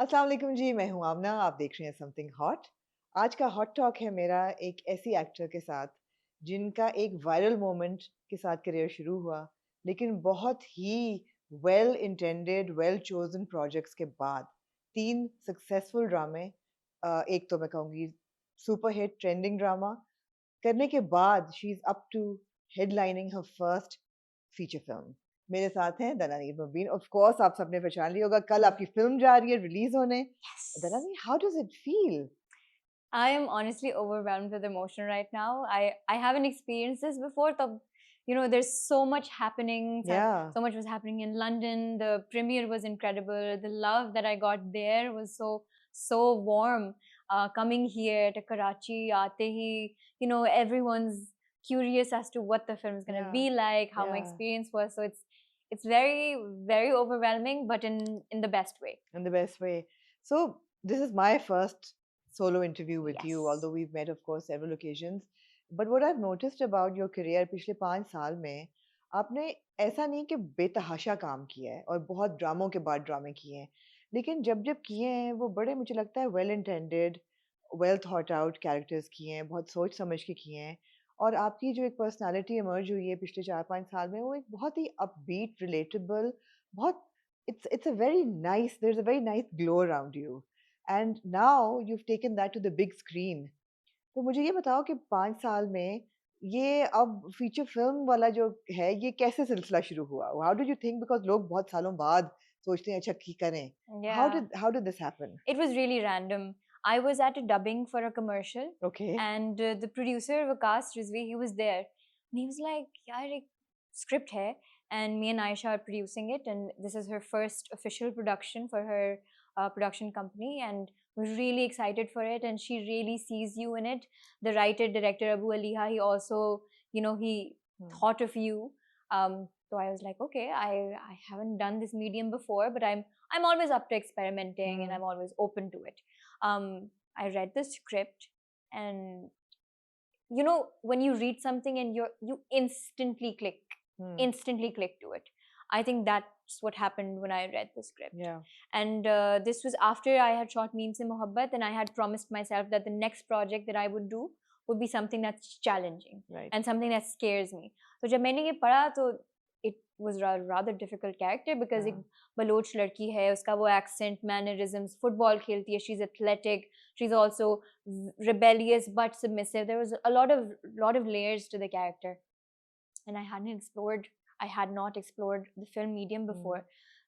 अस्सलाम वालेकुम जी, मैं हूँ आमना, आप देख रहे हैं समथिंग हॉट। आज का हॉट टॉक है मेरा एक ऐसी एक्टर के साथ, जिनका एक वायरल मोमेंट के साथ करियर शुरू हुआ, लेकिन बहुत ही well intended, well chosen projects के बाद 3 सक्सेसफुल ड्रामे एक तो मैं कहूँगी सुपर हिट ट्रेंडिंग ड्रामा करने के बाद she is up to headlining her first feature film. मेरे साथ हैं दनानीर मुबीन। ऑफ कोर्स आप सबने पहचान लिया होगा, कल आपकी फिल्म जा रही है रिलीज़ होने। Yes. Dananeer, how does it feel? I am honestly overwhelmed with emotion right now. I haven't experienced this before. There's so much happening. So, Yeah, so much was happening in London. The premiere was incredible. The love that I got there was so warm. Coming here to Karachi, aate hi, everyone's curious as to what the film is gonna yeah, be like, how my yeah, experience was. So it's very very overwhelming, but in the best way. in the best way. So, this is my first solo interview with you, Yes. although we've met, of course, several occasions. But what I've noticed about your career पिछले 5 साल में, आपने ऐसा नहीं कि बेतहाशा काम किया है और बहुत ड्रामों के बाद ड्रामे किए हैं। लेकिन जब-जब किए हैं, वो बड़े मुझे लगता है well intended, well thought out characters किए हैं, बहुत सोच समझ के किए हैं। और आपकी जो एक पर्सनैलिटी इमर्ज हुई है पिछले 4-5 साल में, वो एक बहुत ही अपबीट, रिलेटेबल, बहुत it's a very nice there's a very nice glow around you and now you've taken that to the big screen. तो मुझे ये बताओ कि 5 साल में ये अब फीचर फिल्म वाला जो है ये कैसे सिलसिला शुरू हुआ? How did you think because लोग बहुत सालों बाद सोचते हैं अच्छा कि करें। Yeah. How did this happen? It was really random. I was at a dubbing for a commercial, okay. and the producer Vikas Rizvi, he was there, and he was like, "यार एक script है, and me and Aisha are producing it, and this is her first official production for her production company, and we're really excited for it, and she really sees you in it. The writer director Abu Aliha, he also, he hmm, thought of you." So I was like, okay, I haven't done this medium before, but I'm always up to experimenting and hmm, I'm always open to it. I read the script, and when you read something and you hmm, instantly click to it. I think that's what happened when I read the script. या, And this was after I had shot Meen Se Mohabbat, and I had promised myself that the next project that I would do would be something that's challenging right, and something that scares me. So जब मैंने ये पढ़ा तो it was a rather difficult character because एक हाँ, Bloch लड़की है, उसका वो accent, mannerisms, football खेलती है, she's athletic, she's also rebellious but submissive. There was a lot of layers to the character, and I had not explored the film medium hmm, before.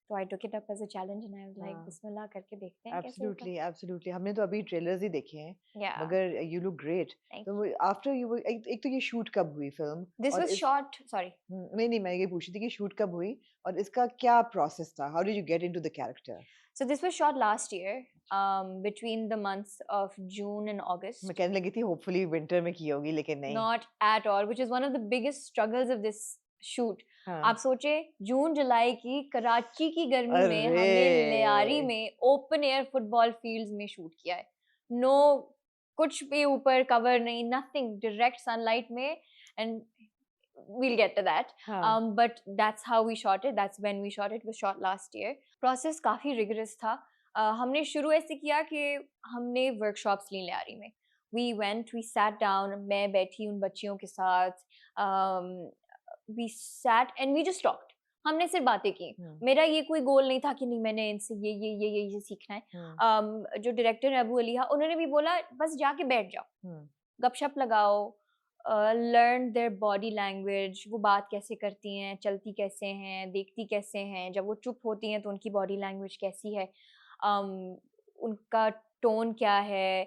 So I took it up as a challenge, and I was like, हाँ। "Bismillah करके देखते हैं कैसे होगा." Absolutely, absolutely. हमने तो अभी trailers ही देखे हैं, Yeah, मगर यू लुक ग्रेट। thank तो you. वो आफ्टर यू एक एक तो ये शूट कब हुई फ़िल्म? This और was इस shot. Sorry. नहीं, नहीं, मैं ये पूछ रही थी कि शूट कब हुई और इसका क्या प्रोसेस था? How did you get into the character? So this was shot last year, between the months of June and मैं August. कहने लगी थी होपफुली विंटर में की होगी, लेकिन नहीं। Not at all, which is one of the biggest struggles of this shoot. हाँ। आप सोचे जून जुलाई की कराची की गर्मी में अरे! हमने लियारी में ओपन एयर फुटबॉल फील्ड्स में शूट किया है. नो, कुछ भी ऊपर कवर नहीं, नथिंग, डायरेक्ट सनलाइट में. And we'll get to that. हाँ। But that's how we shot it. That's when we shot it. It was shot last year. Process काफ़ी rigorous था. हमने शुरू ऐसे किया कि हमने workshops ली लियारी में. We went, we sat down. मैं बैठी उन बच्चियों के साथ. Um, we sat and we just talked. हमने सिर्फ बातें की. हुँ, मेरा ये कोई गोल नहीं था कि नहीं मैंने इनसे ये सीखना है. हुँ, जो डायरेक्टर है अबू अली, उन्होंने भी बोला बस जाके बैठ जाओ, हुँ, गपशप लगाओ, लर्न देयर बॉडी लैंग्वेज, वो बात कैसे करती हैं, चलती कैसे हैं, देखती कैसे हैं, जब वो चुप होती हैं तो उनकी बॉडी लैंग्वेज कैसी है, अम, उनका टोन क्या है।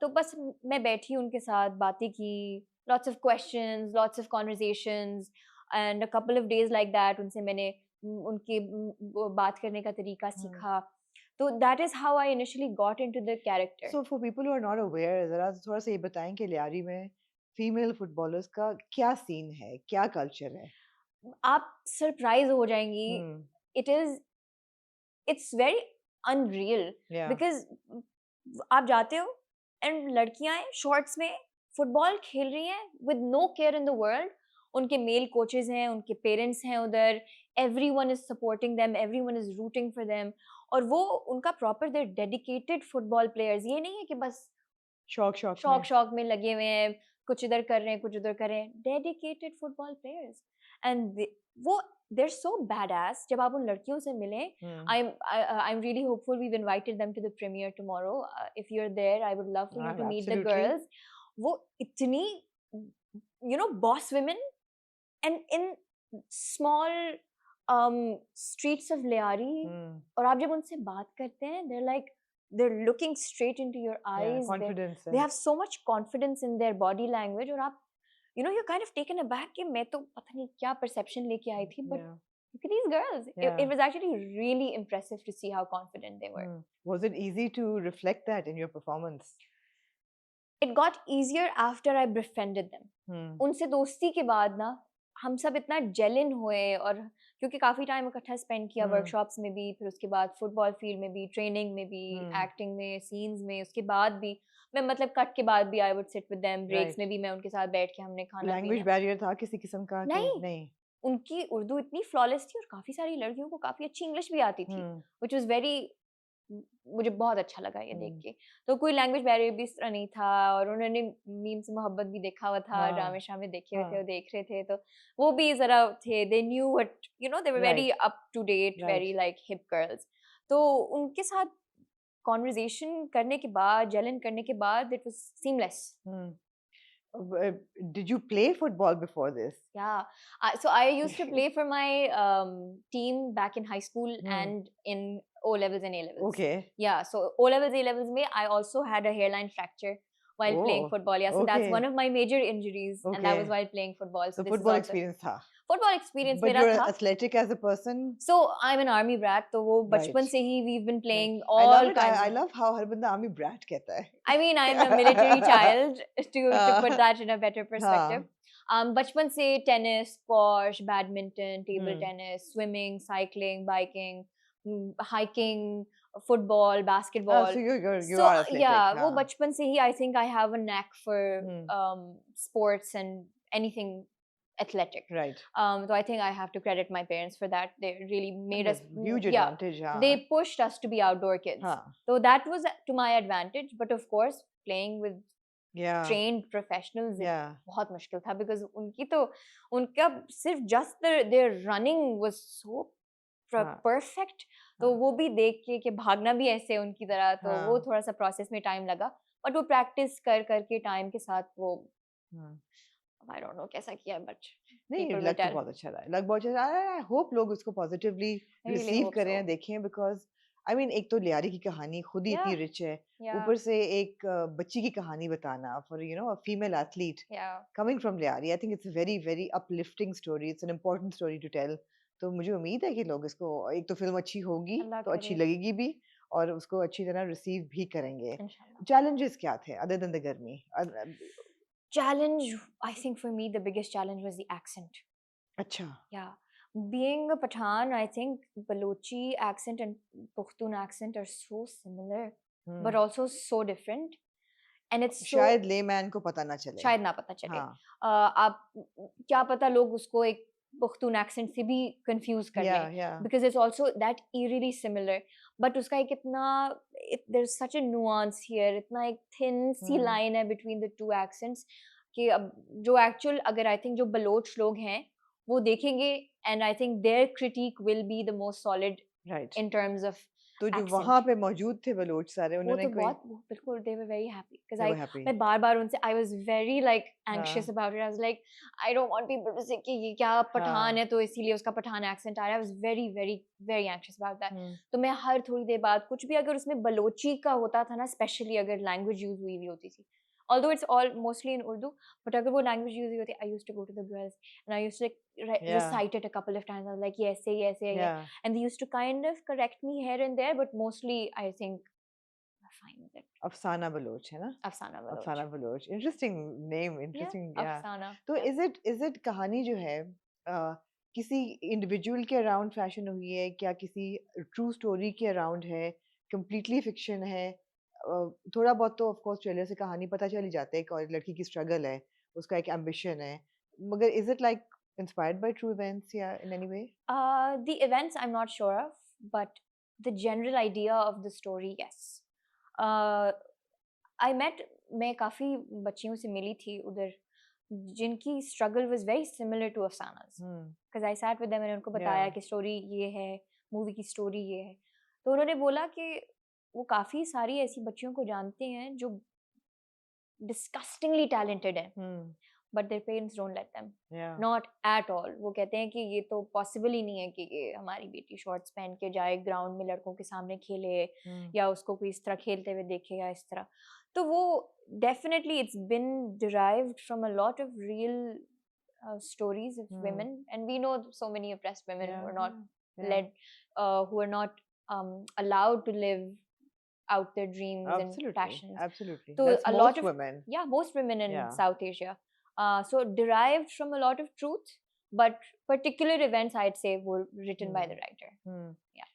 तो बस मैं बैठी उनके साथ बातें की, lots of questions, lots of conversations, and a couple of days like that उनसे मैंने उनके वो बात करने का तरीका हुँ। सीखा। तो that is how I initially got into the character. So for people who are not aware ज़रा थोड़ा-सा ये बताएँ कि लियारी में फीमेल फुटबॉलर्स का क्या सीन है? क्या कल्चर है? आप सरप्राइज़ हो जाएँगी। Hmm, it is it's very unreal yeah, because आप जाते हो एंड लड़कियाँ हैं शॉर्ट्स में फुटबॉल खेल रही हैं with no care in the world. उनके मेल कोचेज़ हैं, उनके पेरेंट्स हैं उधर, everyone is supporting them, everyone is rooting for them, और वो उनका proper their dedicated football players, ये नहीं है कि बस शौक-शौक में। शौक-शौक में लगे हुए हैं, कुछ इधर कर रहे हैं, कुछ उधर कर रहे हैं, डेडिकेटेड फुटबॉल प्लेयर्स एंड वो दे आर सो बैडएस। जब आप उन लड़कियों से मिलें, hmm. I am really hopeful, we have invited them to the premiere tomorrow, if you are there I would love for you to meet the absolutely. Girls. वो इतनी boss women and in small streets of Lyari, hmm. और आप जब उनसे बात करते हैं, they're looking straight into your या eyes, कॉन्फिडेंस they है। have so much confidence in their body language, और आप you're kind of taken aback कि मैं तो पता नहीं क्या perception लेके आई थी, but या look at these girls. या It was actually really impressive to see how confident they were. Was it easy to reflect that in your performance? It got easier after I befriended them. हुँ। उनसे दोस्ती के बाद ना हम सब इतना जेल इन हुए, और क्योंकि काफ़ी टाइम इकट्ठा स्पेंड किया हुँ। वर्कशॉप्स में भी, फिर उसके बाद फुटबॉल फील्ड में भी, ट्रेनिंग में भी, हुँ। एक्टिंग में, सीन्स में, उसके बाद भी मैं मतलब कट के बाद भी I would sit with them, breaks right. में भी मैं उनके साथ बैठ के हमने लैंग्वेज खाना-पीना। बैरियर था किसी किस्म का कि नहीं, नहीं? उनकी उर्दू इतनी फ्लॉलेस थी और काफ़ी सारी लड़कियों को काफ़ी अच्छी इंग्लिश भी आती थी, हुँ। व्हिच वाज़ वेरी मुझे बहुत अच्छा लगा ये देख हुँ। के। तो कोई लैंग्वेज बैरियर भी इस तरह नहीं था, और उन्होंने मीम से मोहब्बत भी देखा हुआ था, हाँ। ड्रामे-श्रामे देखे हुए थे, वो हाँ। देख रहे थे, तो वो भी ज़रा थे, they knew what they were very right. Up to date, very right. Like hip girls. तो उनके साथ कन्वर्सेशन करने के बाद, जेल इन करने के बाद, it was seamless. Hmm. Did you play football before this? Yeah. So I used to play for my team back in high school Hmm. and in O levels and A levels. Okay. Yeah. So O levels, A levels, mein, I also had a hairline fracture while playing Oh, football. Yeah. So that's one okay. of my major injuries, and that was Okay. while playing football. So So this is football also experience था. football experience But मेरा you're था. athletic as a person? So I'm an army brat. तो वो Right. बचपन से ही we've been Right. playing I love all it. kinds I of. love how हर बंदा army brat कहता है. I mean, I'm a military child, to put that in a better perspective. हाँ. बचपन से tennis, squash, badminton, table Hmm. Tennis, swimming, cycling, biking, hiking, football, Ah, basketball. so you So are athletic. yeah, वो हाँ. बचपन से ही I think I have a knack for Hmm. sports and anything athletic. Right. So I think I have to credit my parents for that. They really made That's us, a huge yeah, advantage. they हाँ. pushed us to be outdoor kids. हाँ. So that was to my advantage. But of course, playing with Yeah. trained professionals Yeah. बहुत मुश्किल था, because उनका सिर्फ just their running was so हाँ. perfect. तो हाँ. वो भी देख के कि भागना भी ऐसे उनकी तरह, तो वो हाँ. थोड़ा सा प्रोसेस में टाइम लगा, बट वो प्रैक्टिस कर करके टाइम के साथ वो हाँ. आई डोंट नो कैसा किया, बट नहीं, पीपल विल लग तो टेल। बहुत अच्छा रहा है, लग बहुत अच्छा रहा है। आई होप लोग उसको positively I really receive hope करें सो। या देखें, बिकॉज़ आई मीन एक तो लियारी की कहानी खुद ही या इतनी रिच है, या ऊपर से एक बच्ची की कहानी बताना फॉर अ फीमेल एथलीट या coming from Lyari, I think it's a very very uplifting story, it's an important story to tell. तो मुझे उम्मीद है कि लोग इसको, एक तो फिल्म अच्छी होगी अल्लाह तो अच्छी करे, लगेगी भी, और उसको अच्छी तरह रिसीव भी करेंगे। इंशाल्लाह। चैलेंजेस क्या थे अदर देन द गर्मी? Challenge, I think for me the biggest challenge was the accent. अच्छा। Yeah. Being a Pathan, I think Balochi accent and Pushtun accent are so similar, but hmm. also so different. And it's so, शायद layman को पता ना चले। शायद ना पता चले। हाँ। आप क्या पता लोग उसको एक पुख्तून accent से भी confuse कर या लें, या because it's also that eerily similar. But उसका एक इतना, there's such a nuance here, इतना एक thin सी हम्म। line है between the two accents, कि अब जो actual, अगर I think जो बलोच लोग हैं वो देखेंगे, and I think their critique will be the most solid right. in terms of तो जो accent. वहां पे मौजूद थे बलोच सारे, वो उन्होंने तो कोई, बहुत, वो बिल्कुल they were very happy, because they were happy. मैं बार-बार उनसे, I was very like anxious हाँ। about it. I was like, I don't want people to say कि ये क्या पठान हाँ। है तो इसीलिए उसका पठान accent आ रहा है. I was very very very anxious about that. हम्म। तो मैं हर थोड़ी देर बाद कुछ भी अगर उसमें बलोची का होता था ना, स्पेशली अगर लैंग्वेज यूज हुई होती थी, although it's all mostly in Urdu, but अगर वो लैंग्वेज यूज हुई होती, I used to go to the girls and I used to like या recite it a couple of times. I was like, yes, say yes, say या yes, and they used to kind of correct me here and there, but mostly I think we're fine with it. Afsana Baloch है ना? Afsana Baloch. Afsana Baloch, interesting name, Yeah, interesting. Yeah Afsana. तो Yeah. Is it कहानी जो है किसी individual के around fashion हुई है, क्या किसी ट्रू स्टोरी के अराउंड है, कंप्लीटली फिक्शन है? थोड़ा बहुत तो ऑफ कोर्स ट्रेलर से कहानी पता चल ही जाता है, एक लड़की की स्ट्रगल है, उसका एक एम्बिशन है, मगर is it like inspired by true events या in any way? The events I'm not sure of, but the general idea of the story, yes. Uh, I met मैं काफ़ी बच्चियों से मिली थी उधर जिनकी struggle was very similar to Afsana's. Hmm. Because I sat with them मैंने उनको बताया Yeah. कि स्टोरी ये है, मूवी की स्टोरी ये है. तो उन्होंने बोला कि वो काफ़ी सारी ऐसी बच्चियों को जानते हैं जो disgustingly talented हैं. Hmm. But their parents don't let them. Yeah. Not at all. वो कहते हैं कि ये तो पॉसिबल ही नहीं है कि ये हमारी बेटी शॉर्ट्स पहन के जाए ग्राउंड में लड़कों के सामने खेले Hmm. या उसको कोई इस तरह खेलते हुए देखे या इस तरह. तो वो definitely it's been derived from a lot of real stories of Hmm. women, and we know so many oppressed women Yeah. who are not Yeah. led, who are not allowed to live out their dreams and Absolutely. passions. Absolutely. So That's a most lot of women. most women in Yeah. South Asia. So derived from a lot of truth, but particular events I'd say were written by the writer. Hmm. Yeah.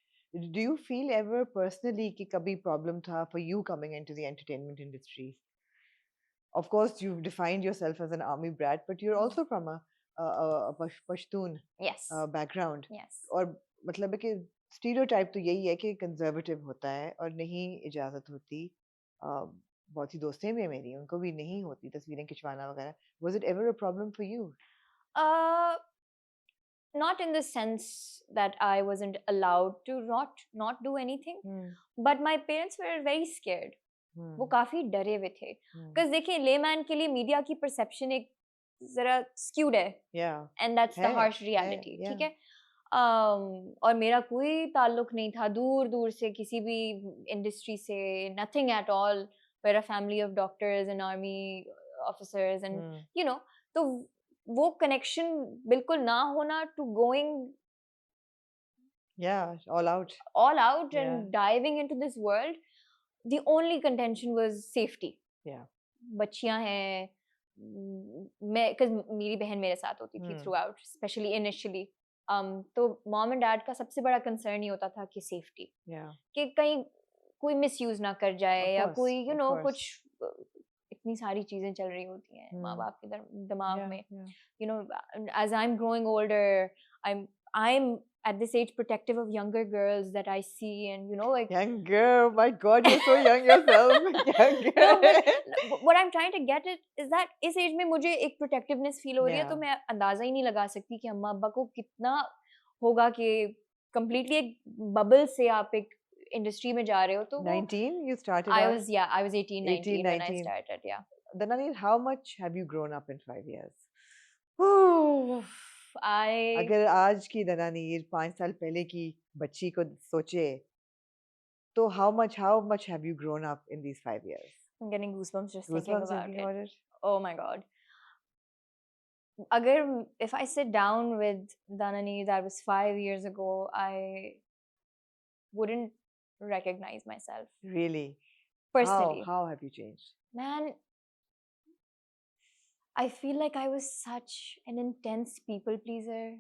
Do you feel ever personally कि कभी problem था for you coming into the entertainment industry? Of course, you've defined yourself as an army brat, but you're also from a Pashtun Yes. background. Yes. और मतलब है कि stereotype तो यही है कि conservative होता है और नहीं इजाज़त होती. बहुत सी दोस्तें भी हैं मेरी, उनको भी नहीं होती तस्वीरें खिंचवाना वगैरह. Was it ever a problem for you? Uh, not in the sense that I wasn't allowed to not do anything, but my parents were very scared. वो काफी डरे हुए थे. Because देखिए लेमैन के लिए मीडिया की परसेप्शन एक जरा skewed है. Yeah. And that's the harsh reality. ठीक है. और मेरा कोई ताल्लुक नहीं था दूर दूर से किसी भी इंडस्ट्री से, nothing at all. We're a family of doctors and army officers and you know, तो वो connection बिल्कुल ना होना to going all out and diving into this world, the only contention was safety. बच्चियां हैं, मैं because मेरी बहन मेरे साथ होती थी throughout, especially initially. तो मॉम एंड डैड का सबसे बड़ा कंसर्न ही होता था कि सेफ्टी, कि कहीं कोई मिसयूज ना कर जाए या कोई कुछ इतनी सारी चीजें चल रही होती हैं माँ बाप के दिमाग में. As I'm growing older, I'm at this age protective of younger girls that I see, and like young girl, my God, you're so young yourself. Young girl. but what I'm trying to get at is that इस as में मुझे एक protectiveness feel हो रही है, तो मैं अंदाजा ही नहीं लगा सकती कि अम्मा अब्बा को कितना होगा कि कंप्लीटली एक बबल से आप एक इंडस्ट्री में जा रहे हो. तो 19 you started I out? was 18 19 when I started. Dananir, how much have you grown up in 5 years? अगर आज की दनानीर 5 साल पहले की बच्ची को सोचे तो how much have you grown up in these 5 years? I'm getting goosebumps just thinking about it. Oh my God. Agar if I sit down with Dananir that was 5 years ago, I wouldn't recognize myself. Really? Personally. How have you changed? Man, I feel like I was such an intense people pleaser.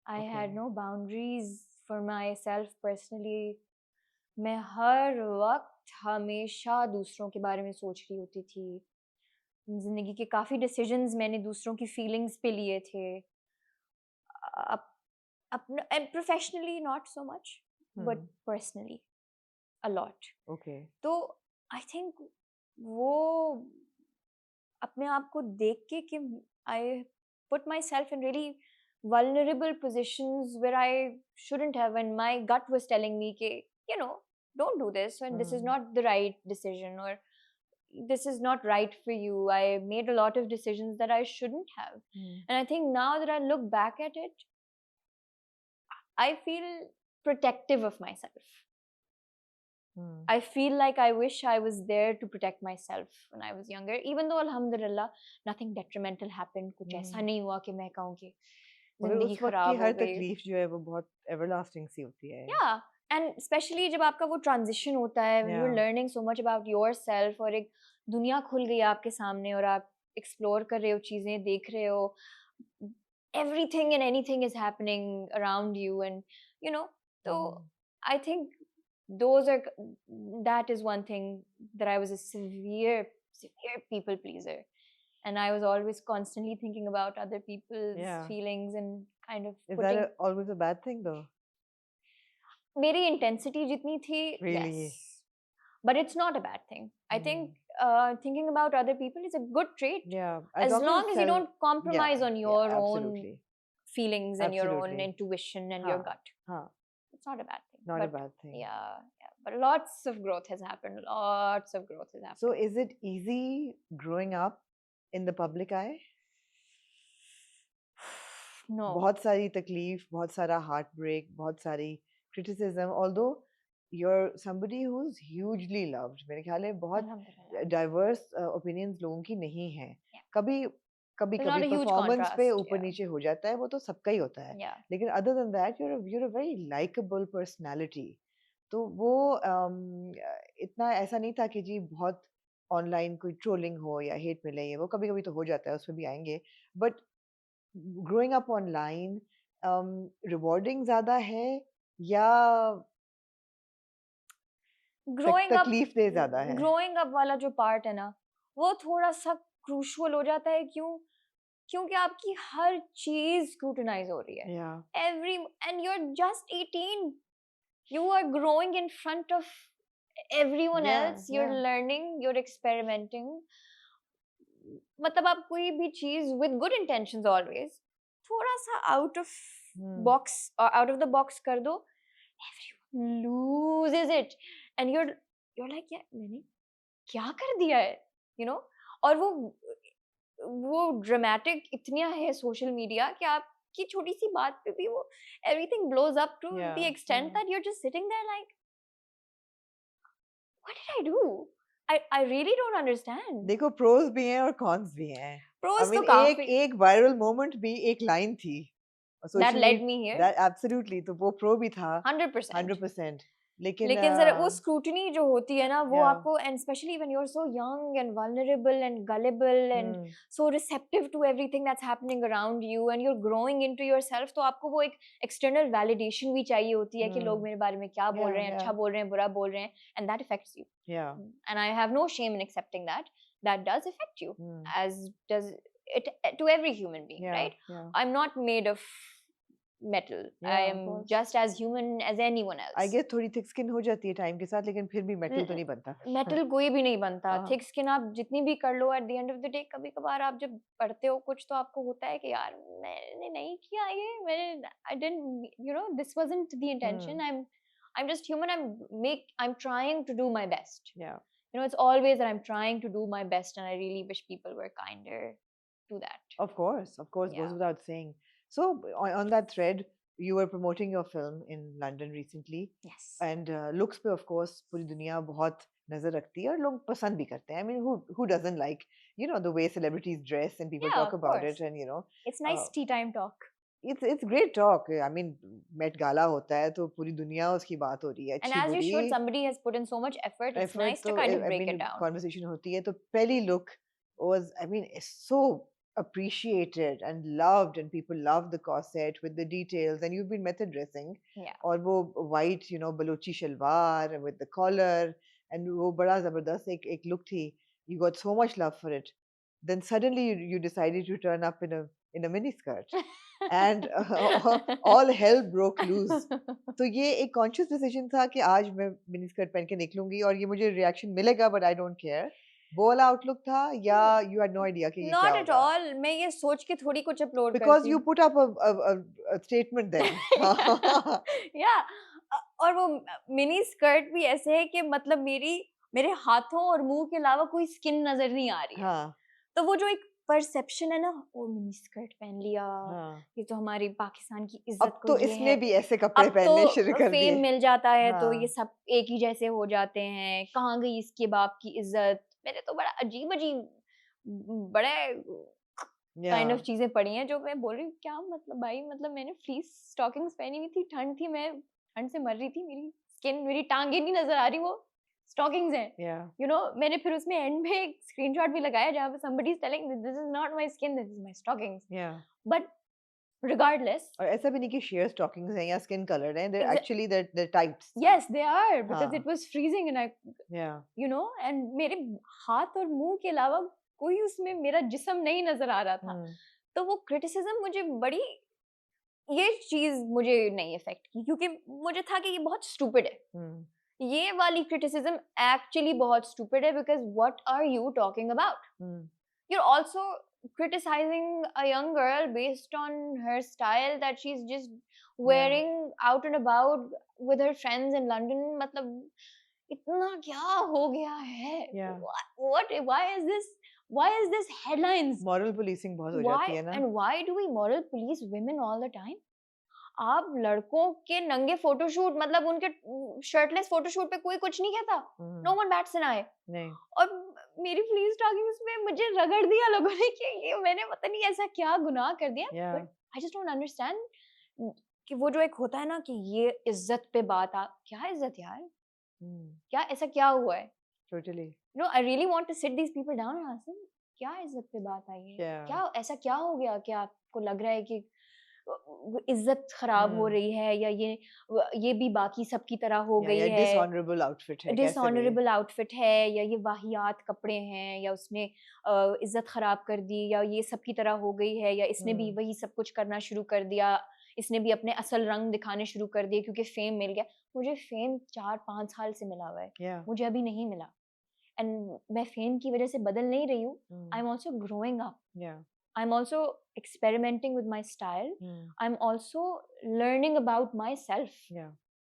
I had no boundaries for myself personally. मैं हर वक्त हमेशा दूसरों के बारे में सोच रही होती थी. जिंदगी के काफी डिसीजंस मैंने दूसरों की फीलिंग्स पे लिए थे. And professionally not so much, but personally a lot. Okay. तो I think वो अपने आप को देख के कि I put myself in really vulnerable positions where I shouldn't have, and my gut was telling me कि don't do this, and this is not the right decision, or this is not right for you. I made a lot of decisions that I shouldn't have. And I think now that I look back at it, I feel protective of myself. I feel like I wish I was there to protect myself when I was younger, even though alhamdulillah nothing detrimental happened. कुछ ऐसा नहीं हुआ कि मैं कहूँ कि जिंदगी खराब हो गई. हर तकलीफ जो है वो बहुत everlasting सी होती है. Yeah, and especially जब आपका वो transition होता है, when you're learning so much about yourself, और एक दुनिया खुल गई आपके सामने और आप explore कर रहे हो, चीजें देख रहे हो, everything and anything is happening around you, and so I think that is one thing, that I was a severe people pleaser, and I was always constantly thinking about other people's feelings and kind of is that always a bad thing though? मेरी intensity जितनी थी, yes, Really? but it's not a bad thing. I think Hmm. thinking about other people is a good trait, Yeah, as as long as long it's as you self. don't Yeah, compromise on yeah, your own absolutely, feelings and your own absolutely. intuition and your Huh, gut. huh. It's not a bad thing. Not a But bad thing. yeah, yeah. But lots of growth has happened. Lots of growth has So, happened. is it easy growing up in the public eye? No. बहुत सारी तकलीफ, बहुत सारा heartbreak, बहुत सारी criticism. Although you're somebody who's hugely loved. मेरे ख्याल है बहुत Alhamdulillah. diverse opinions लोगों की नहीं है. Yeah. कभी कभी There's कभी not a huge performance पे contrast. ऊपर Yeah. नीचे हो जाता है, वो तो सबका ही होता है. Yeah. लेकिन other than that, you're a very likable personality. तो वो इतना ऐसा नहीं था कि जी बहुत ऑनलाइन कोई ट्रोलिंग हो या हेट मिले, ये वो कभी कभी तो हो जाता है, उसमें भी आएंगे. But growing up online rewarding ज़्यादा है या Growing up, तकलीफ दे ज़्यादा है? growing up वाला जो part है ना, वो थोड़ा सा crucial हो जाता है. क्यों? क्योंकि आपकी हर चीज scrutinize हो रही है. Yeah. And you're just 18. You are growing in front of everyone Yeah, else. You're yeah. learning, you're experimenting. मतलब आप कोई भी चीज with good intentions always, थोड़ा सा out of box or out of the box कर दो, everyone loses it and you're like यार मैंने क्या कर दिया है, you know. और वो dramatic इतना है social media कि आपकी छोटी सी बात पे भी वो everything blows up to Yeah, the extent yeah. that you're just sitting there like what did I do? I really don't understand. देखो pros भी हैं और cons भी हैं. I Pros तो mean काफी एक viral moment भी एक line थी that social led media me here. that absolutely, तो वो pro भी था 100%. 100%. लेकिन लेकिन जरा वो scrutiny जो होती है ना, वो yeah. आपको, and especially when you're so young and vulnerable and gullible and so receptive to everything that's happening around you and you're growing into yourself, तो आपको वो एक external validation भी चाहिए होती है कि लोग मेरे बारे में क्या बोल रहे हैं, अच्छा बोल रहे हैं, बुरा बोल रहे हैं, and that affects you. Yeah. And I have no shame in accepting that. That does affect you, as does it to every human being, Yeah, right? yeah. I'm not made of metal. Yeah, I of am course. just as human as anyone else. I guess थोड़ी thick skin हो जाती है time के साथ, लेकिन फिर भी metal तो नहीं बनता. मेटल कोई भी नहीं बनता. हाँ. थिक स्किन आप जितनी भी कर लो, at the end of the day कभी कभार आप जब पढ़ते हो कुछ, तो आपको होता है कि यार मैंने नहीं किया ये, मैंने I didn't, you know, this wasn't the intention. I'm just human. I'm trying to do my best. Yeah. You know, it's always that I'm trying to do my best, and I really wish people were kinder to that. Of course, Yeah. goes without saying. So on that thread, you were promoting your film in London recently. Yes. And looks पे of course पूरी दुनिया बहुत नजर रखती है और लोग पसंद भी करते हैं. I mean, who doesn't like, you know, the way celebrities dress and people Yeah, talk of about course. it, and you know, It's nice tea time talk. it's great talk. I mean, Met Gala होता है तो पूरी दुनिया उसकी बात हो रही है. And अच्छी as you बुरी should, somebody has put in so much effort. It's nice to तो kind of I break mean it down. conversation होती है. तो पहली look was, I mean, it's so appreciated and loved, and people loved the corset with the details, and you've been method dressing. Yeah. और वो white, you know, Balochi salwar with the collar, and वो बड़ा जबरदस्त एक look थी. You got so much love for it. Then suddenly you decided to turn up in a mini skirt, and all hell broke loose. तो ये एक conscious decision था कि आज मैं mini skirt पहन के निकलूंगी और ये मुझे reaction मिलेगा, but I don't care. वो वाला outlook था या you had no idea कि ये क्या Not at होगा? all. मैं ये सोच के थोड़ी कुछ अपलोड Because करती you हूँ. put up a statement then. Yeah. और वो मिनी स्कर्ट भी ऐसे है कि मतलब मेरे हाथों और मुंह के अलावा कोई स्किन नजर नहीं आ रही है. हाँ. तो वो जो एक परसेप्शन है ना, वो मिनी स्कर्ट पहन लिया, हाँ. ये तो हमारी पाकिस्तान की इज्जत अब तो को ये इसने है. भी ऐसे कपड़े अब पहनने शुरू तो कर दिए. फेम मिल जाता है तो हाँ. ये सब एक ही जैसे हो जाते हैं. कहाँ गई इसके बाप की इज्जत. मेरे तो बड़ा अजीब अजीब बड़े काइंड ऑफ चीजें पड़ी हैं जो मैं बोल रही हूँ क्या मतलब भाई, मतलब मैंने फ्लीस स्टॉकिंग्स पहनी हुई थी, ठंड थी, मैं ठंड से मर रही थी, मेरी स्किन, मेरी टांगे नहीं नजर आ रही, वो स्टॉकिंग्स हैं. यू नो, मैंने फिर उसमें एंड में एक स्क्रीनशॉट भी लगाया जहाँ पे somebody is telling this is not my skin, this is my stockings. But regardless, और ऐसा भी नहीं कि sheer stockings हैं या skin colored हैं, they're actually they're tights. Yes, they are, because it was freezing and yeah, you know, and मेरे हाथ और मुंह के अलावा कोई उसमें मेरा जिस्म नहीं नजर आ रहा था. तो वो क्रिटिसिज्म मुझे बड़ी ये चीज़ मुझे नहीं इफ़ेक्ट की क्योंकि मुझे था कि ये बहुत स्टूपिड है। हुँ, ये वाली क्रिटिसिज्म एक्चुअली बहुत स्टूपिड है because what are you talking about? हुँ, You're also criticizing a young girl based on her style that she's just या, wearing out and about with her friends in London. मतलब इतना क्या हो गया है? या Why is this headlines? Moral policing बहुत हो Why जाती है ना? and why do we moral police women all the time? आप लड़कों के नंगे फोटोशूट मतलब उनके शर्टलेस फोटोशूट पे कोई कुछ नहीं कहता। नो हुँ, वन बैट्स एन आई। नहीं, और मेरी फ्री स्टॉकिंग्स में मुझे रगड़ दिया लोगों ने कि ये मैंने पता नहीं ऐसा क्या गुनाह कर दिया। या, but I just don't understand कि वो जो एक होता है ना कि ये इज्जत पे बात आ क्या इज्जत यार? हुँ, क्या ऐसा क्या हुआ है? Totally, no I really want to sit these people down and ask them क्या इज्जत पे बात आई है? या, क्या ऐसा क्या हो गया कि आपको लग रहा है कि इज्जत खराब हो हुँ, रही है या ये भी बाकी सब की तरह हो या गई है, डिसऑनरेबल आउटफिट है कैसे भी, डिसऑनरेबल आउटफिट है या ये वाहियात कपड़े हैं या उसने इज्जत खराब कर दी या ये सब की तरह हो गई है या इसने भी हुँ, वही सब कुछ करना शुरू कर दिया, इसने भी अपने असल रंग दिखाने शुरू कर दिए क्योंकि फेम मिल गया। मुझे फेम 4-5 साल से मिला हुआ है, या, मुझे अभी नहीं मिला एंड मैं फेम की वजह से बदल नहीं रही हूँ। आई हुँ, एम आल्सो ग्रोइंग अप। या, I'm also experimenting with my style. Hmm, I'm also learning about myself. या,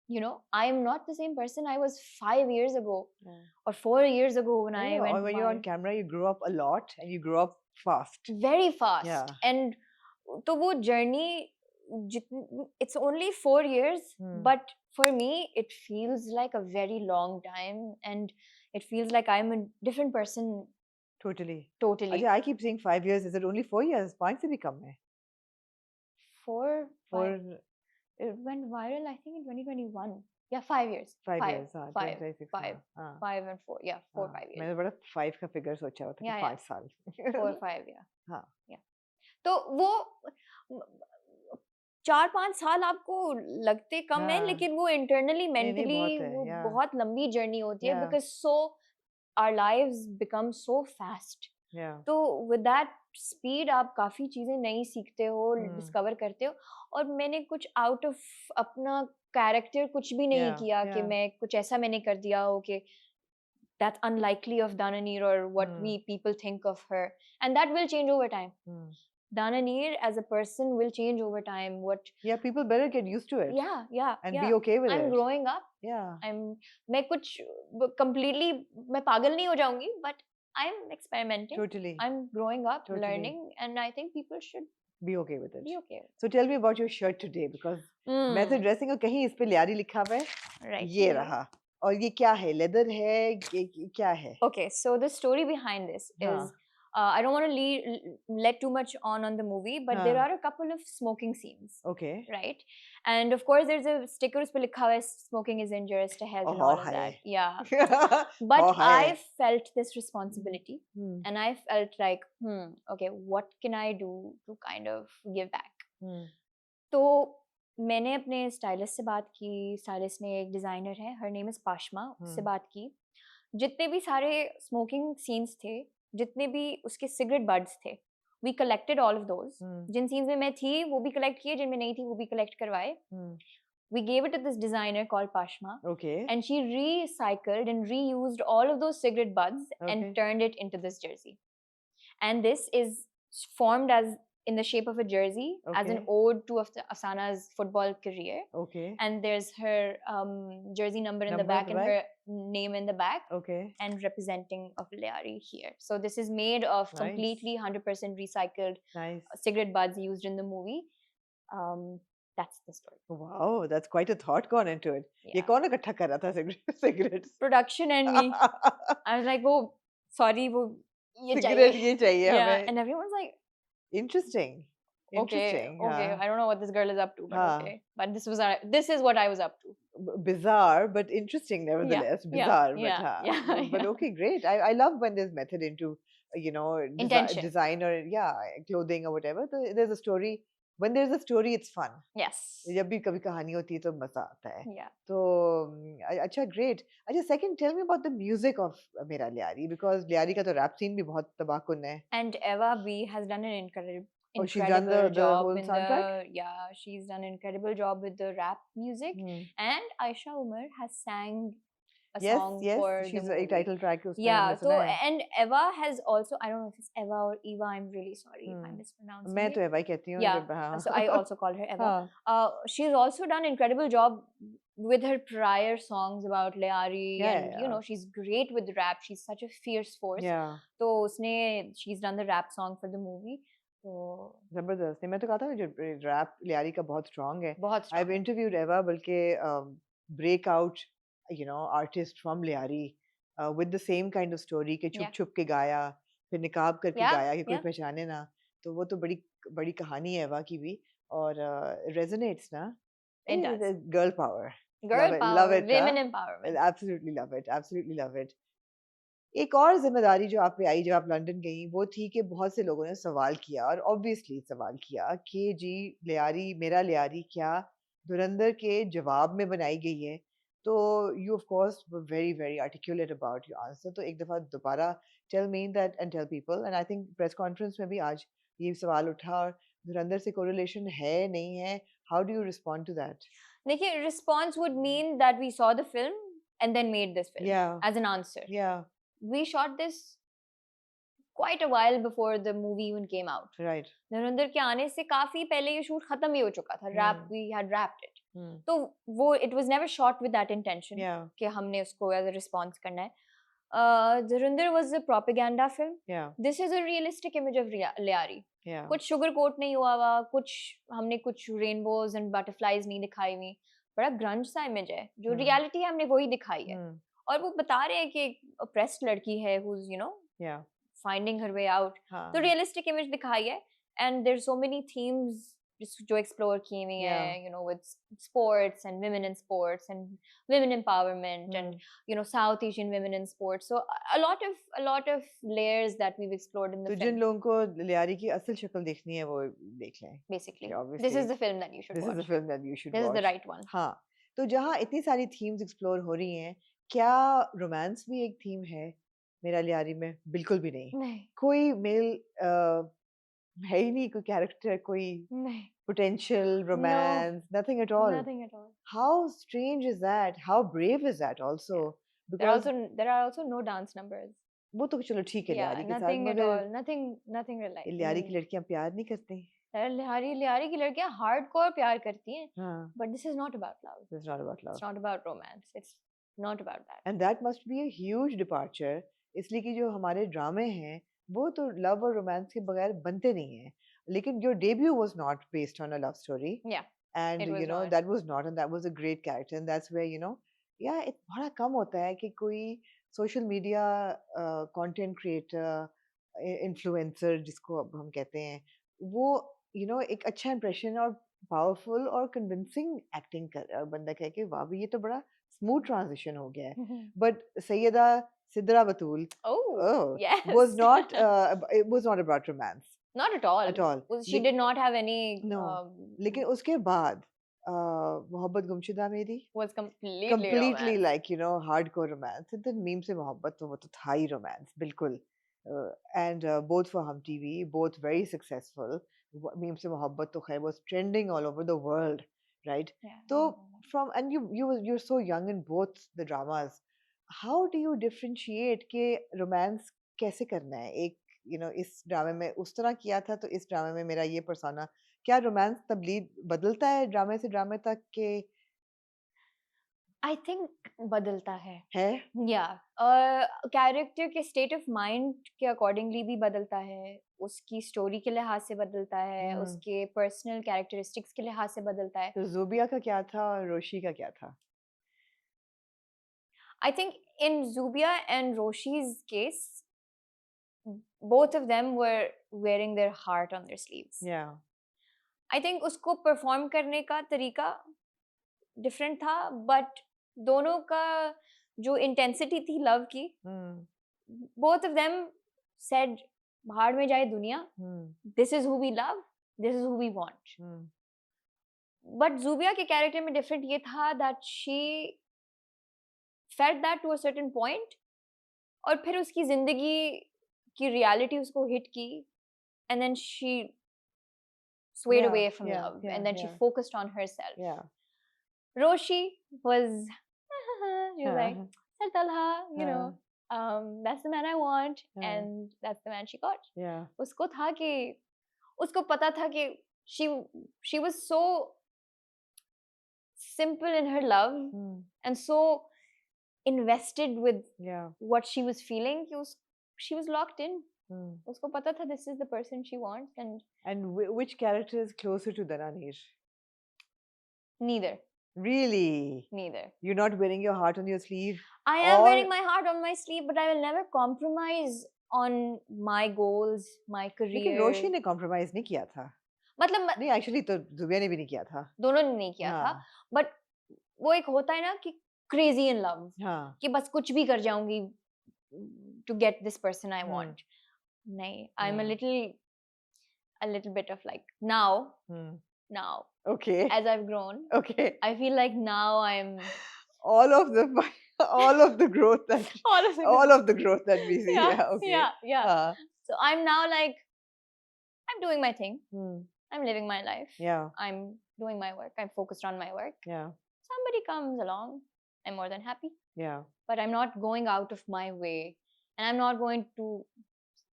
You know, I am not the same person I was 5 years ago या, or 4 years ago when I नहीं और went when you are on viral. Camera you grow up a lot and you grow up fast, Very yeah, fast. And तो वो journey it's only 4 years, hmm, but for me it feels like a very long time and it feels like I'm a different person totally. totally. अच्छा I keep saying 5 years, is it only 4 years? 5 से भी कम है? 4, 5. 4 It went viral, I think, in 2021. Yeah, 5 years. 5 5, years हाँ, 5, 2026 5, हाँ, हाँ, 5 and 4. Yeah, 4, हाँ। 5 years. मैंने बड़ा 5 का फिगर सोचा हुआ था कि Yeah, yeah. 5 साल। 4, 5, yeah. हाँ, Yeah. तो वो 4-5 साल आपको लगते कम है, हाँ। लेकिन वो इंटरनली, नहीं, नहीं बहुत मेंटली है, वो या, बहुत लंबी जर्नी होती है yeah, because our lives become so fast. Yeah, तो विद दैट स्पीड आप काफ़ी चीज़ें नई सीखते हो, हुँ, डिस्कवर करते हो और मैंने कुछ आउट ऑफ अपना कैरेक्टर कुछ भी या, नहीं किया या, कि मैं कुछ ऐसा मैंने कर दिया हो कि दैट्स अनलाइकली ऑफ दानानीर और what hmm, we people think of her and that will change over time. Hmm. Dananeer as a person will change over time what Yeah, people better get used to it या या and या be okay with I am it. Growing up. Yeah, I am मैं कुछ completely मैं पागल नहीं हो जाऊंगी but I am experimenting totally, I am growing up totally. Learning and I think people should Be okay with it. Be okay. So tell me about your shirt today because मैं तो dressing को कहीं इस पे लियारी लिखा हुआ है, right ये हियर। रहा। और ये क्या है? लेदर है? ये क्या है? Okay, so the story behind this is हाँ, I don't want to let too much on the movie, but there हाँ, are a couple of smoking scenes, okay. right? And of course, there's a sticker उस पे लिखा हुआ है smoking is injurious to health Oh, and हाँ all of that. है। Yeah, हाँ but I है। felt this responsibility, hmm, and I felt like, okay, what can I do to kind of give back? हम्म, तो मैंने अपने stylist से बात की, स्टाइलिस्ट ने एक डिज़ाइनर है, हर नेम इज़ पाशमा, उससे हम्म, बात की। जितने भी सारे स्मोकिंग सीन्स थे, जितने भी उसके सिगरेट बड्स थे, we collected all of those. Hmm, जिन सीन्स में मैं थी, वो भी कलेक्ट किए, जिनमें नहीं थी, वो भी कलेक्ट करवाए। हम्म, We gave it to this designer called Pashma, okay, and she recycled and reused all of those cigarette buds and okay, turned it into this jersey. And this is formed as in the shape of a jersey as an okay, ode to Asana's football career. okay. And there's her jersey number in the Number at back the and back? her name in the back Okay, and representing of Lyari here. So this is made of nice, completely 100% recycled nice. cigarette buds used in the movie. Um, that's the story. Wow, that's quite a thought gone into it. ये Yeah. कौन इकट्ठा कर रहा था cigarettes? Production and me. I was like, oh, sorry, वो ये cigarette चाहिए. ये चाहिए Yeah, हमें। and everyone's like, interesting, okay, interesting, okay. हाँ, I don't know what this girl is up to, but हाँ। okay. But this is what I was up to. Bizarre but interesting Yeah, nevertheless. yeah, Bizarre, but yeah, हाँ. yeah, But yeah. okay, great. I love when there's method into Intention. design or yeah clothing or whatever. So there's a story. When there's a story, it's fun. Yes. जब भी कभी कहानी होती है तो मजा आता है। Yeah. तो अच्छा great. अच्छा second, tell me about the music of मेरा लियारी because लियारी का तो rap scene भी बहुत तबाहकुन है। And Eva B has done an Oh, she's done incredible the job whole in soundtrack? she's done an incredible job with the rap music, Hmm. and Aisha Umar has sang a Yes, song yes, for the she's एक movie. title track उसमें Yeah, हमने so सुना है. and Eva has also, I don't know if it's Eva or Eva, I'm really sorry if I'm mispronouncing मैं it. तो एवा ही कहती हूँ Yeah, जब हाँ. so I also call her Eva. हाँ. She's also done incredible job with her prior songs about Leari, Yeah, and yeah, you yeah. know she's great with rap. She's such a fierce force. Yeah. तो उसने she's done the rap song for the movie. तो जबरदस्त नहीं मैं तो कहता हूँ जो रैप लियारी का बहुत स्ट्रांग है. बहुत I've strong है. interviewed Eva बल्कि breakout artist from Lyari with the same kind of story कि Yeah. छुप छुप के गाया फिर निकाब करके Yeah, गाया कि कोई yeah. पहचाने ना. तो वो तो बड़ी बड़ी कहानी है एवा की भी और resonates ना. It does. Girl power. Girl Love it, power, love it, women huh? empowerment. Absolutely love it, absolutely love it. एक और ज़िम्मेदारी जो आप पे आई जब आप लंदन गईं, वो थी कि बहुत से लोगों ने सवाल किया और ऑब्वियसली सवाल किया कि जी लियारी मेरा लियारी क्या धुरंधर के जवाब में बनाई गई है? तो you of course were very very articulate about your answer. तो एक दफ़ा दोबारा tell me that and tell people and I think press conference में भी आज ये सवाल उठा और धुरंधर से कोरिलेशन है नहीं है. How do you respond to that? देखिए, response would mean that we saw the film and then made this film Yeah, as an answer. yeah, We shot this quite a while before the movie even came out. right. धुरंधर के आने से काफी पहले ये shoot खत्म ही हो चुका था. We had wrapped it. तो वो it was never shot with that intention Yeah, कि हमने उसको as a response करना है. धुरंधर was a propaganda film. yeah, This is a realistic image of Leari. yeah. कुछ sugar coat नहीं हुआ हुआ, हमने कुछ rainbows and butterflies नहीं दिखाई हुई. बड़ा grunge सा image है. जो reality है हमने वही दिखाई है. और वो बता रहे हैं कि एक oppressed लड़की है who's Yeah. finding her way out. तो realistic image दिखाई है, and there's so many themes जो explore की हुई हैं, with sports and women in sports and women empowerment and South Asian women in sports. So a lot of layers that we've explored in the तो film. जिन लोगों को लियारी की असल शक्ल देखनी है वो देख लें. Basically, Yeah, this is the film that you should this watch. is the film that you should This watch. is the right one. हाँ. तो जहाँ इतनी सारी themes explore हो रही हैं, क्या romance भी एक theme है मेरा लियारी में? बिल्कुल भी नहीं. नहीं. कोई male है ही नहीं कोई character कोई नहीं. potential romance, nothing at all. Nothing at all. How strange is that? How brave is that also? Because There are also no dance numbers. वो तो चलो ठीक है Yeah, लियारी के साथ nothing at मगर all. Nothing real. लियारी की लड़कियां प्यार नहीं करती. लियारी की लड़कियां हार्डकोर प्यार करती हैं. हाँ. But this is not about love. This is not about love. It's not about romance. It's not about that. And that must be a huge departure. इसलिए कि जो हमारे ड्रामे हैं वो तो लव और रोमांस के बगैर बनते नहीं हैं. लेकिन your debut was not based on a love story. Yeah. And it was not. that was not, and that was a great character, and that's where yeah, it बड़ा कम होता है कि कोई social media content creator, influencer जिसको अब हम कहते हैं, वो एक अच्छा impression और powerful और convincing acting कर और बंदा कहे कि वाह भी ये तो बड़ा smooth transition हो गया है. But Sayyida Sidra Batul yes. was not it was not about romance. Not at all. At all. She did not have any. No. लेकिन उसके बाद मोहब्बत गुमशुदा मेरी was completely completely romance. like hardcore romance. And then meme से मोहब्बत तो वो तो था ही romance बिल्कुल. And both for Hum TV, both very successful. Meme से मोहब्बत तो खैर was trending all over the world, right? Yeah. So and you're so young in both the dramas. How do you differentiate कि romance कैसे करना है? एक इस ड्रामे में उस तरह किया था तो इस ड्रामे में मेरा ये पर्सोना. क्या रोमांस तब्दील बदलता है ड्रामे से ड्रामे तक के? I think बदलता है. Yeah. कैरेक्टर के स्टेट ऑफ माइंड के अकॉर्डिंगली भी बदलता है. उसकी स्टोरी के लिहाज से बदलता है. उसके पर्सनल कैरेक्टरिस्टिक्स के लिहाज से बदलता है. तो ज़ूबिया का क्या था और रोशी का क्या था? I think in Zubia and Roshi's case, both of them were wearing their heart on their sleeves. Yeah. I think उसको perform करने का तरीका different था, but दोनों का जो intensity थी love की, both of them said भाड़ में जाए दुनिया, this is who we love, this is who we want. But Zubia के character में different ये था that she felt that to a certain point, और फिर उसकी जिंदगी की reality उसको hit की, and then she swayed Yeah, away from yeah, love, yeah, and then she yeah, focused on herself. yeah. Roshi was, she was like, हाँ, Sir Talha, हाँ, that's the man I want, हाँ, and that's the man she got. yeah. उसको था कि, उसको पता था कि she was so simple in her love Hmm, and so invested with yeah. what she was feeling कि she was locked in. Hmm. उसको पता था this is the person she wants, and And which character is closer to Dananir? neither. Really? Neither. You're not wearing your heart on your sleeve? I am Or wearing my heart on my sleeve, but I will never compromise on my goals, my लेकिन career. रोशी ने compromise नहीं किया था. मतलब नहीं, actually तो जुबिया ने भी नहीं किया था. दोनों ने नहीं किया था, हाँ, but वो एक होता है ना कि crazy in love, हाँ. कि बस कुछ भी कर जाऊंगी to get this person I Hmm, want. नहीं, I'm yeah. a little bit of like now, Hmm. now Okay. as I've grown, Okay. I feel like now I'm All of the all of the growth that all of all the of the growth that we see. yeah, Yeah. Okay. yeah. So I'm now like I'm doing my thing. Hmm. I'm living my life. Yeah. I'm doing my work. I'm focused on my work. Yeah. Somebody comes along, I'm more than happy. Yeah. But I'm not going out of my way, and I'm not going to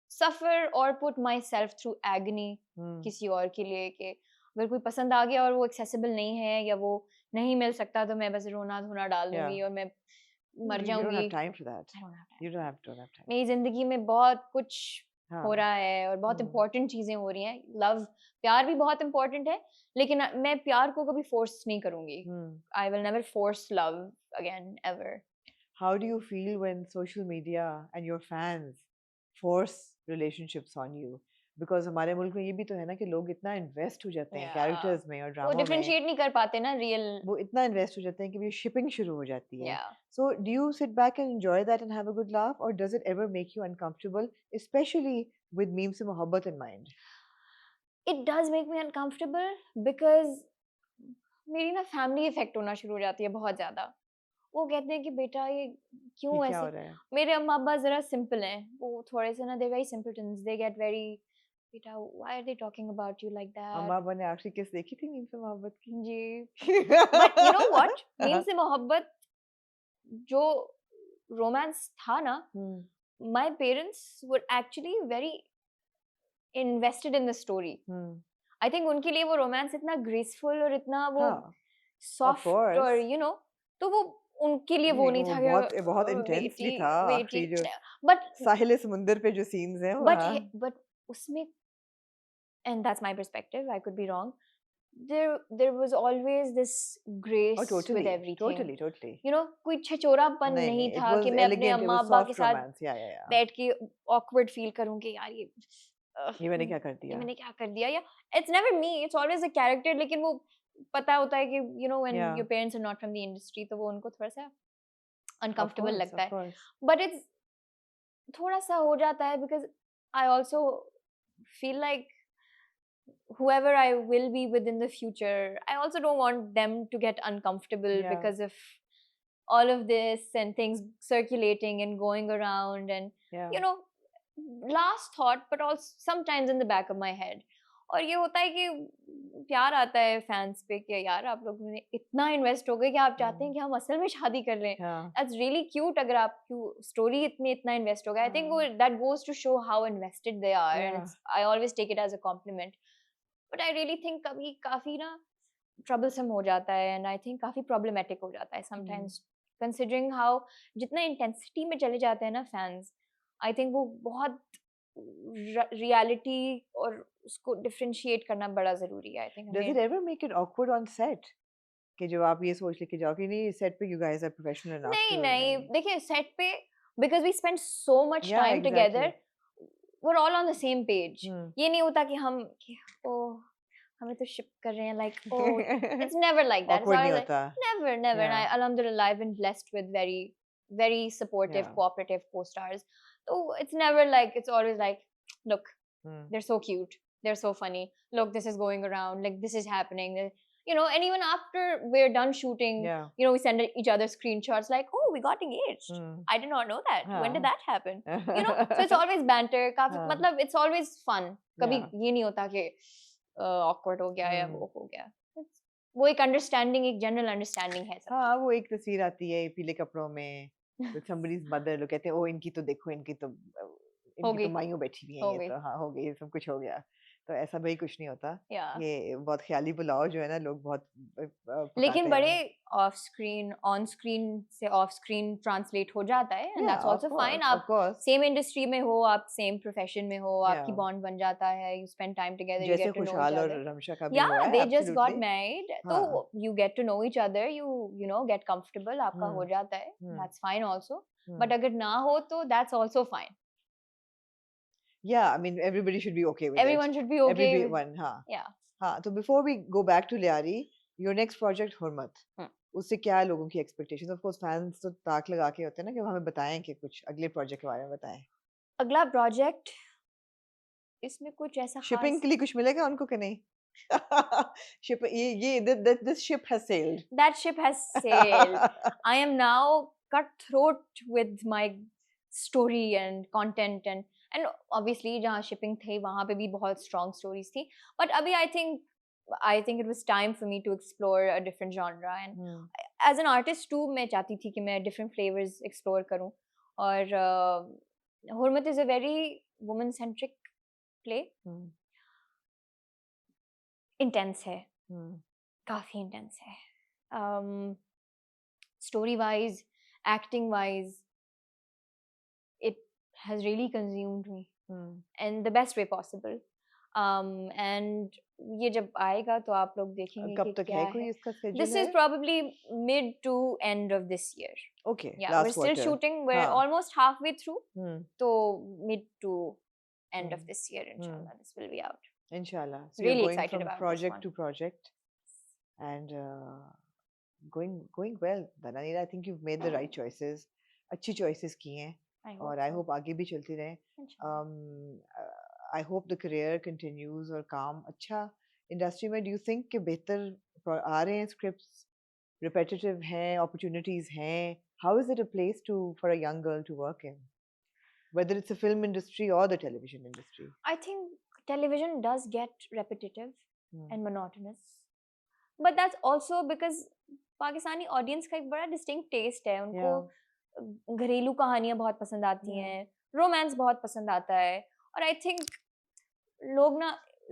suffer or put myself through agony Hmm. किसी और के लिए कि अगर कोई पसंद आ गया और वो accessible नहीं है या वो नहीं मिल सकता तो मैं बस रोना धोना डाल दूंगी Yeah. और मैं मर You don't जाऊंगी. have time for that. I don't have time. You don't have time. मेरी जिंदगी में बहुत कुछ हाँ. हो रहा है और बहुत हम्म. important चीजें हो रही हैं. लव प्यार भी बहुत important है, लेकिन मैं प्यार को कभी force नहीं करूंगी. Hmm. I will never force love again ever. How do you feel when social media and your fans force relationships on you? Because हमारे मुल्क में ये भी तो है ना कि लोग इतना invest हो जाते हैं Yeah. characters में और वो drama में. differentiate नहीं कर पाते ना real. वो इतना invest हो जाते हैं कि वो shipping शुरू हो जाती है. Yeah. So do you sit back and enjoy that and have a good laugh, or does it ever make you uncomfortable, especially with memes se mohabbat in mind? It does make me uncomfortable because मेरी ना family effect होना शुरू हो जाती है बहुत ज़्यादा. वो कहते हैं कि बेटा ये ये क्यों क्या ऐसे. हो रहा है? मेरे अम्मा अब्बा ज़रा simple हैं. वो थोड़े से ना they're very simpletons. They get very बेटा why are they talking about you like that? अम्मा अब्बा ने आखिरी किस देखी थी मीम से मोहब्बत की? जी. But you know what? Meme से मोहब्बत जो romance था ना, Hmm. my parents were actually very invested in the story. Hmm. I think उनके लिए वो romance इतना graceful और इतना वो हाँ. soft course. और तो वो उनके लिए वो नहीं वो था बहुत कि intensely बेटी था बेटी आखिरी जो but साहिल समुंदर पे जो scenes हैं वो हाँ. but उसमें and that's my perspective, I could be wrong, there was always this grace Oh, with totally, everything. totally. कोई छचोरापन नहीं it था was कि मैं अपने elegant, it अम्मा was अब्बा soft के साथ romance. Yeah. बैठ के awkward feel करूं कि यार ये मैंने क्या कर ये दिया? मैंने क्या कर दिया या it's never me, it's always a character. लेकिन वो पता होता है कि when Yeah. your parents are not from the industry तो वो उनको थोड़ा सा Of uncomfortable course, लगता of है. course. But it's थोड़ा सा हो जाता है because I also feel like whoever I will be with in the future, I also don't want them to get uncomfortable Yeah. because of all of this and things circulating and going around and Yeah. last thought but also sometimes in the back of my head. और ये होता है कि प्यार आता है fans पे कि यार आप लोग में इतना इन्वेस्ट हो गए कि आप चाहते हैं कि हम असल में शादी कर लें. Yeah. That's really cute अगर आपकी स्टोरी में इतना इन्वेस्ट हो गया. I think that goes to show how invested they are, and I always take it as a compliment. But I really think कभी काफी ना troublesome हो जाता है and I think काफी problematic हो जाता है sometimes, considering how जितना intensity में चले जाते हैं ना fans, I think वो बहुत reality और उसको differentiate करना बड़ा जरूरी है. I think Does it ever make it awkward on set? कि जब आप ये सोच लेके जाओ कि नहीं set पे you guys are professional enough to नहीं देखिए set पे because we spend so much Yeah, time together, we're all on the same page. ये नहीं होता कि हम हमें तो ship कर रहे हैं like it's never like that. awkward नहीं It's always होता. like never and I alhamdulillah I've been blessed with very supportive cooperative co-stars. So it's never like, it's always like look, they're so cute, they're so funny, look this is going around, like this is happening, and even after we're done shooting, we send each other screenshots like, oh, we got engaged. I did not know that. When did that happen? So it's always banter. काफी मतलब it's always fun. कभी ये नहीं होता कि awkward हो गया या वो हो गया. वो एक अंडरस्टैंडिंग, एक जनरल अंडरस्टैंडिंग है सबकी. हाँ, वो एक तस्वीर आती है पीले कपड़ों में with somebody's mother, लोग कहते हैं ओ इनकी तो देखो हो इनकी तो गई, माइयों बैठी हुई हैं, हो ये गई. तो हाँ हो गई, ये सब कुछ हो गया. तो ऐसा भाई कुछ नहीं होता. Yeah. ये बहुत ख्याली पुलाव जो है ना लोग बहुत लेकिन पकाते बड़े हैं. ऑफ स्क्रीन, ऑन स्क्रीन से ऑफ स्क्रीन ट्रांसलेट हो जाता है, and Yeah, that's also fine. of आप course. सेम इंडस्ट्री में हो, आप सेम प्रोफेशन में हो, आपकी Yeah. बॉन्ड बन जाता है, you spend time together, you जैसे गेट टू नो ईच खुशहाल और अदर. रमशा का भी या हुआ है, they just got absolutely. Married, तो हाँ. You get to know each other, you know get comfortable, आपका हो हम्म. जाता है, hmm. That's fine also. But hmm. अगर ना हो तो that's also fine. Yeah, I mean everybody should be okay with it. Everyone should B okay with. Everyone, हाँ. या. हाँ, तो before we go back to Lyari, your next project हुरमत, उससे क्या लोगों की expectations? Of course, fans तो ताक लगा के होते हैं ना कि हमें बताएं कि कुछ अगले project के बारे में बताएं. अगला प्रोजेक्ट, इसमें कुछ ऐसा Shipping खास. के लिए कुछ मिलेगा उनको कि नहीं? Ship this ship has sailed. That ship has sailed. I am now cutthroat with my story and content, and obviously जहाँ shipping थी वहाँ पे भी बहुत strong stories थी. But अभी I think it was time for me to explore a different genre, and as an artist too मैं चाहती थी कि मैं different flavors explore करूँ. और हुरमत is a very woman centric play. Intense है, काफी intense है. Story wise, acting wise, it has really consumed me in the best way possible. And ये जब आएगा तो आप लोग देखेंगे कब कि तक क्या है है. कोई इसका schedule This है? is probably mid to end of this year. Okay, Yeah, last we're still quarter. shooting. We're हाँ. almost halfway through. So mid to end of Hmm. this year, inshallah, this will be out. Inshallah. So Really you're going excited from about this project one. to project and going well. Dananira, I think you've made the right choices. अच्छी choices की हैं और I hope आगे भी चलती रहें. I hope the career continues और काम अच्छा industry में. Do you think कि बेहतर आ रहे हैं scripts, repetitive हैं, opportunities हैं? How is it a place for a young girl to work in? Whether it's a film industry or the television industry. I think television does get repetitive and monotonous. But that's also because Pakistani audience का एक बड़ा distinct taste है. उनको घरेलू कहानियाँ बहुत पसंद आती हैं, romance बहुत पसंद आता है, और I think लोग ना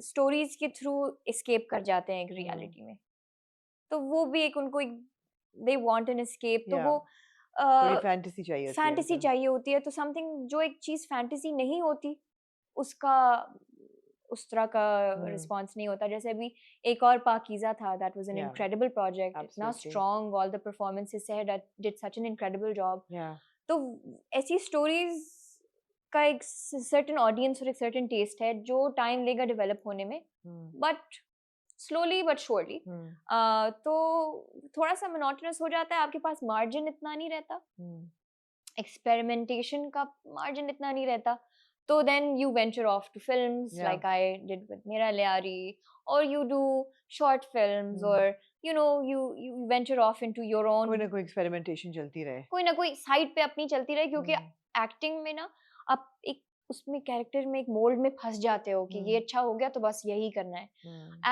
stories के through escape कर जाते हैं एक reality में. तो वो भी एक उनको एक they want an escape. तो वो थोड़ी fantasy चाहिए होती है. fantasy चाहिए होती है. तो something जो एक चीज़ fantasy नहीं होती, उसका उस तरह का रिस्पॉन्स नहीं होता. जैसे अभी एक और पाकीज़ा था, that was an incredible project, इतना strong, all the performances said did such an incredible job. तो ऐसी स्टोरीज का एक सर्टेन ऑडियंस और एक सर्टेन टेस्ट है जो टाइम लेगा डेवलप होने में, बट स्लोली बट श्योरली. तो थोड़ा सा मोनोटोनस हो जाता है, आपके पास मार्जिन इतना नहीं रहता, एक्सपेरिमेंटेशन का मार्जिन इतना नहीं रहता. So then you venture off to films like I did with Mera Lyari, or you do short films, or you know you venture off into your own. कोई ना कोई experimentation चलती रहे. कोई ना कोई साइड पे अपनी चलती रहे, क्योंकि एक्टिंग में ना आप एक उसमें कैरेक्टर में एक मोल्ड में फंस जाते हो कि ये अच्छा हो गया तो बस यही करना है.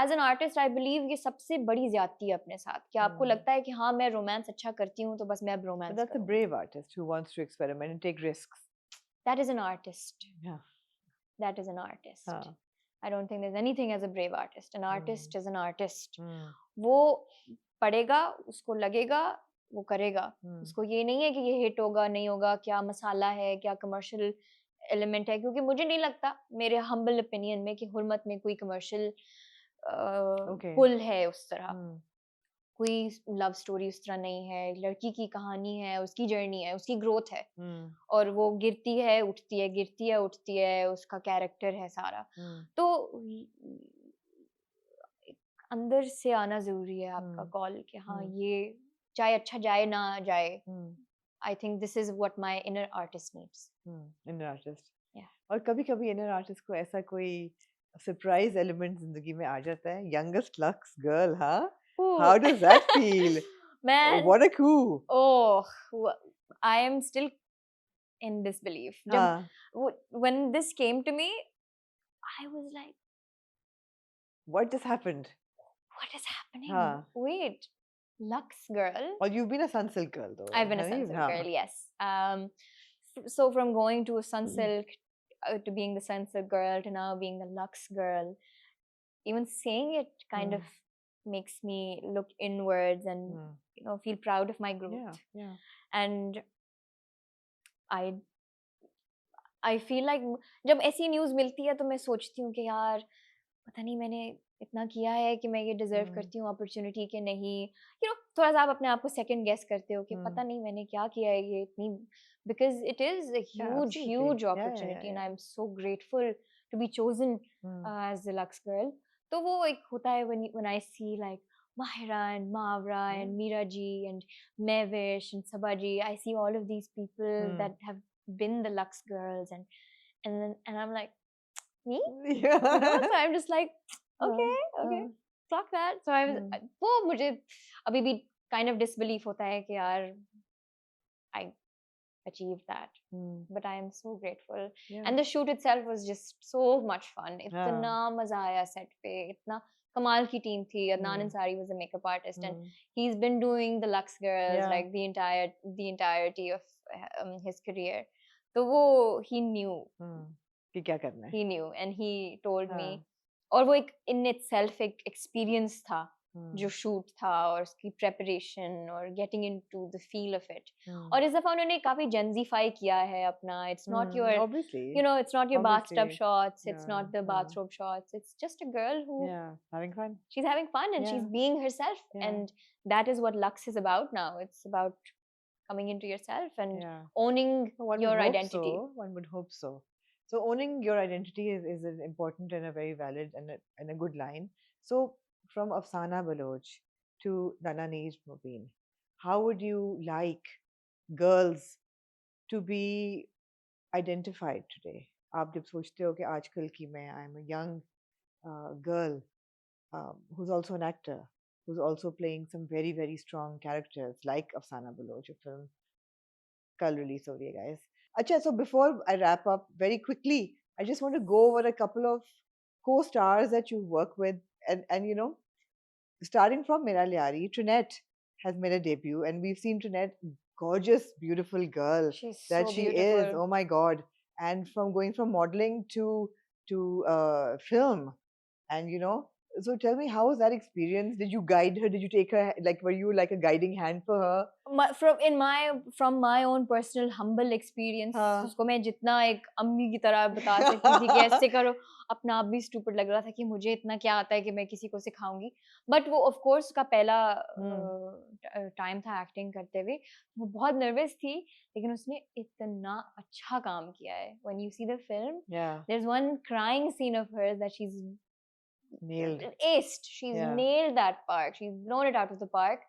As an artist I believe ये सबसे बड़ी ज्यादती है अपने साथ, कि आपको लगता है कि हाँ मैं रोमांस अच्छा करती हूँ तो बस मैं अब romance. That's a brave artist who wants to experiment and take risks. That is an artist. Yeah. That is an artist. I don't think there's anything as a brave artist. An artist is an artist. वो पढ़ेगा, उसको लगेगा, वो करेगा. उसको ये नहीं है कि ये हिट होगा नहीं होगा, क्या मसाला है, क्या कमर्शियल एलिमेंट है, क्योंकि मुझे नहीं लगता, मेरे हम्बल ओपिनियन में, कि हुरमत में कोई कमर्शियल पुल है उस तरह. कोई लव स्टोरी उस तरह नहीं है. लड़की की कहानी है, उसकी जर्नी है, उसकी ग्रोथ है, और वो गिरती है उठती है, गिरती है उठती है, उसका कैरेक्टर है सारा. तो अंदर से आना जरूरी है आपका कॉल, कि हाँ ये चाहे अच्छा जाए ना जाए. I think this is what my inner artist needs. Inner artist. और कभी-कभी इनर आर्टिस्ट को ऐसा कोई सरप्राइज एलिमेंट जिंदगी में आ जाता है. यंगेस्ट लक्स गर्ल, हाँ? How does that feel? Man, what a coup. Oh, I am still in disbelief. When this came to me, I was like, What just happened? What is happening? हाँ. Wait, Lux girl. Or you've been a Sunsilk girl though, I've been a haven't you? Sunsilk girl, हाँ. yes. So from going to a Sunsilk to being the Sunsilk girl to now being the Lux girl, even saying it kind of makes me look inwards and feel proud of my growth. Yeah. And I feel like जब ऐसी news मिलती है तो मैं सोचती हूँ कि यार पता नहीं मैंने इतना किया है कि मैं ये डिजर्व करती हूँ अपॉर्चुनिटी के नहीं, थोड़ा सा आप अपने आप को सेकंड गेस करते हो कि पता नहीं मैंने क्या किया है ये इतनी, because it is a huge Absolutely. huge opportunity and I'm so grateful to be chosen as the Lux girl. तो वो एक होता है when I see like Mahira and Mavra and Meera ji and Mevish and Sabaji, I see all of these people that have been the Lux girls and I'm like me? So I'm just like, okay, fuck that. So I was, वो मुझे अभी भी kind of disbelief होता है कि यार I achieved that. But I am so grateful. And the shoot itself was just so much fun. इतना मजा आया set पे, इतना कमाल की team थी. Adnan Ansari was the makeup artist and he's been doing the Lux Girls like the entirety of his career. तो वो he knew. कि क्या करना है. He knew and he told me. और वो एक in itself एक experience था जो shoot था और उसकी preparation और getting into the feel of it. और इस दफा उन्होंने काफी genzify किया है अपना. It's not your, obviously, it's not your bathtub shots. It's not the bathrobe shots. It's just a girl who having fun. She's having fun and she's being herself. And that is what Lux is about now. It's about coming into yourself and owning your identity. One would hope so. So owning your identity is an important and a very valid and a good line. So from Afsana Baloch to Dananeej Mubin, how would you like girls to be identified today? आप जब सोचते हो कि आजकल की मैं I'm a young girl who's also an actor, who's also playing some very, very strong characters like Afsana Baloch, a film कल release हो रही है guys. Acha, so before I wrap up very quickly, I just want to go over a couple of co-stars that you work with and starting from Meera Lyari, Trinette has made a debut and we've seen Trinette, gorgeous, beautiful girl She's that so she beautiful. is. Oh my God. And from going from modeling to film and so tell me, how was that experience? Did you guide her? Did you take her, like, were you like a guiding hand for her? From my own personal humble experience, उसको मैं जितना एक अम्मी की तरह बता सकती थी कि ऐसे करो, अपना आप भी stupid लग रहा था कि मुझे इतना क्या आता है कि मैं किसी को सिखाऊंगी. But वो of course उसका पहला टाइम था एक्टिंग करते हुए, वो बहुत नर्वस थी, लेकिन उसने इतना अच्छा काम किया है. When you see the film, there's one crying scene of hers that she's aced. She's nailed that part. She's blown it out of the park.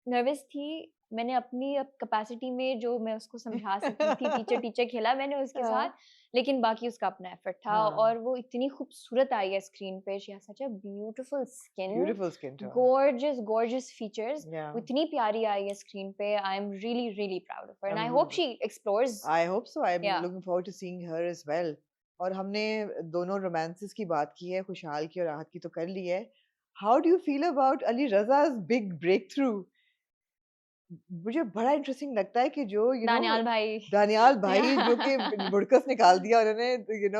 Nervous थी, मैंने अपनी कैपेसिटी में जो मैं उसको समझा सकती थी, टीचर खेला मैंने उसके साथ, लेकिन बाकी उसका अपना एफर्ट था. और वो इतनी खूबसूरत आई है स्क्रीन पे. She has such a beautiful skin, gorgeous features. वो इतनी प्यारी आई है स्क्रीन पे. I'm really, really proud of her and I hope she explores. I hope so. I'm looking forward to seeing her as well. और हमने दोनों romances की बात की है, खुशहाल की और राहत की तो कर ली है. How do you feel about Ali Raza's big breakthrough? मुझे बड़ा इंटरेस्टिंग लगता है कि जो दानियाल भाई जो कि बुड़कस निकाल दिया उन्होंने